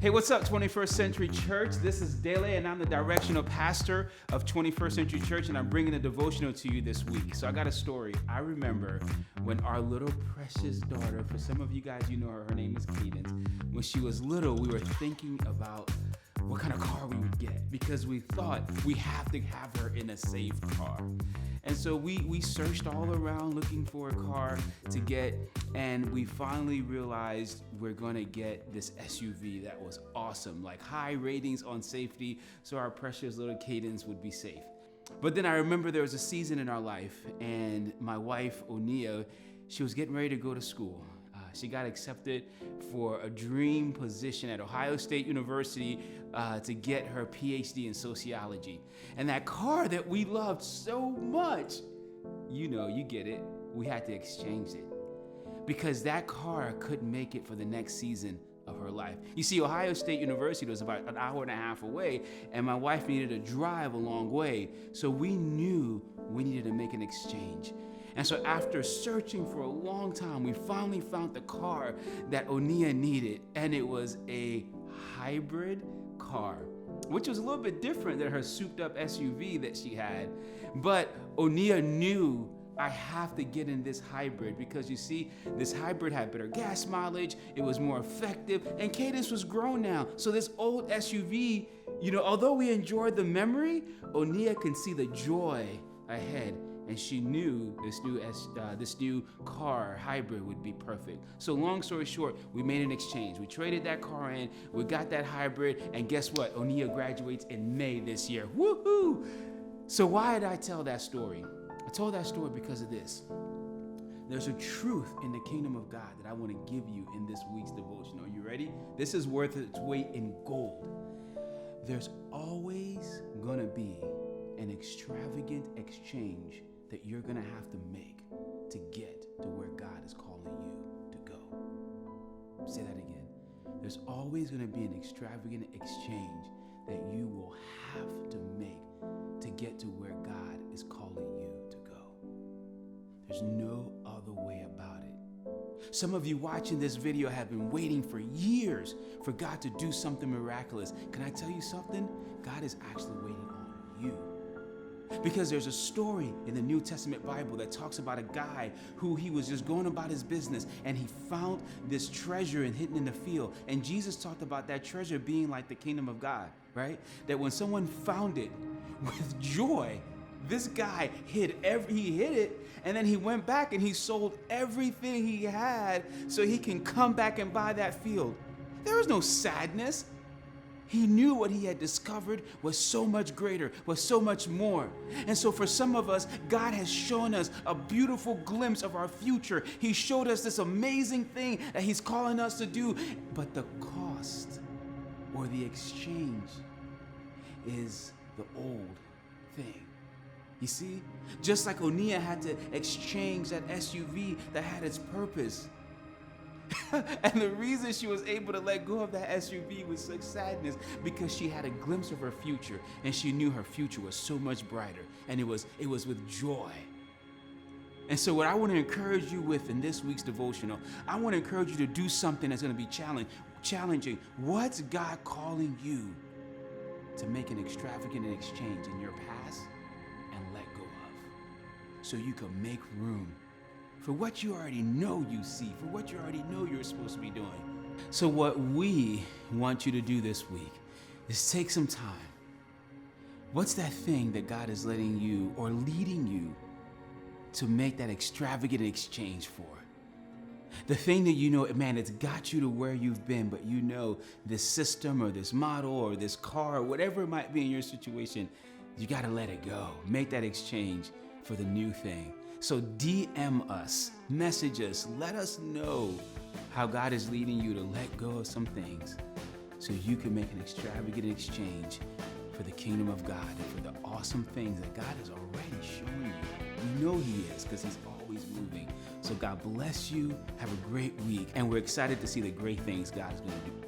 Hey, what's up, 21st Century Church? This is Dele, and I'm the directional pastor of 21st Century Church, and I'm bringing a devotional to you this week. So I got a story. I remember when our little precious daughter, for some of you guys, you know her name is Cadence. When she was little, we were thinking about what kind of car we would get because we thought we have to have her in a safe car. And so we searched all around looking for a car to get, and we finally realized we're gonna get this SUV that was awesome, like high ratings on safety, so our precious little Cadence would be safe. But then I remember there was a season in our life, and my wife, 𝐿, she was getting ready to go to school. She got accepted for a dream position at Ohio State University to get her PhD in sociology. And that car that we loved so much, you get it, we had to exchange it. Because that car couldn't make it for the next season of her life. You see, Ohio State University was about an hour and a half away, and my wife needed to drive a long way. So we knew we needed to make an exchange. And so after searching for a long time, we finally found the car that 𝐿 needed, and it was a hybrid car, which was a little bit different than her souped up SUV that she had. But 𝐿 knew I have to get in this hybrid because you see, this hybrid had better gas mileage, it was more effective, and Cadence was grown now. So this old SUV, although we enjoyed the memory, 𝐿 can see the joy ahead. And she knew this new car hybrid would be perfect. So long story short, we made an exchange. We traded that car in, we got that hybrid, and guess what? 𝐿 graduates in May this year. Woohoo! So why did I tell that story? I told that story because of this. There's a truth in the kingdom of God that I want to give you in this week's devotion. Are you ready? This is worth its weight in gold. There's always gonna be an extravagant exchange that you're gonna have to make to get to where God is calling you to go. Say that again. There's always gonna be an extravagant exchange that you will have to make to get to where God is calling you to go. There's no other way about it. Some of you watching this video have been waiting for years for God to do something miraculous. Can I tell you something? God is actually waiting on you. Because there's a story in the New Testament Bible that talks about a guy who he was just going about his business and he found this treasure hidden in the field. And Jesus talked about that treasure being like the kingdom of God, right? That when someone found it with joy, this guy he hid it, and then he went back and he sold everything he had so he can come back and buy that field. There was no sadness. He knew what he had discovered was so much greater, was so much more. And so for some of us, God has shown us a beautiful glimpse of our future. He showed us this amazing thing that he's calling us to do. But the cost or the exchange is the old thing. You see, just like 𝐿 had to exchange that SUV that had its purpose. And the reason she was able to let go of that SUV with such sadness because she had a glimpse of her future and she knew her future was so much brighter, and it was with joy. And so what I want to encourage you with in this week's devotional, I want to encourage you to do something that's going to be challenging. What's God calling you to make an extravagant exchange in your past and let go of, so you can make room for what you already know you see, for what you already know you're supposed to be doing. So what we want you to do this week is take some time. What's that thing that God is letting you or leading you to make that extravagant exchange for? The thing that man, it's got you to where you've been, but this system or this model or this car or whatever it might be in your situation, you gotta let it go. Make that exchange for the new thing. So DM us, message us, let us know how God is leading you to let go of some things so you can make an extravagant exchange for the kingdom of God and for the awesome things that God is already showing you. You know he is because he's always moving. So God bless you. Have a great week. And we're excited to see the great things God is going to do.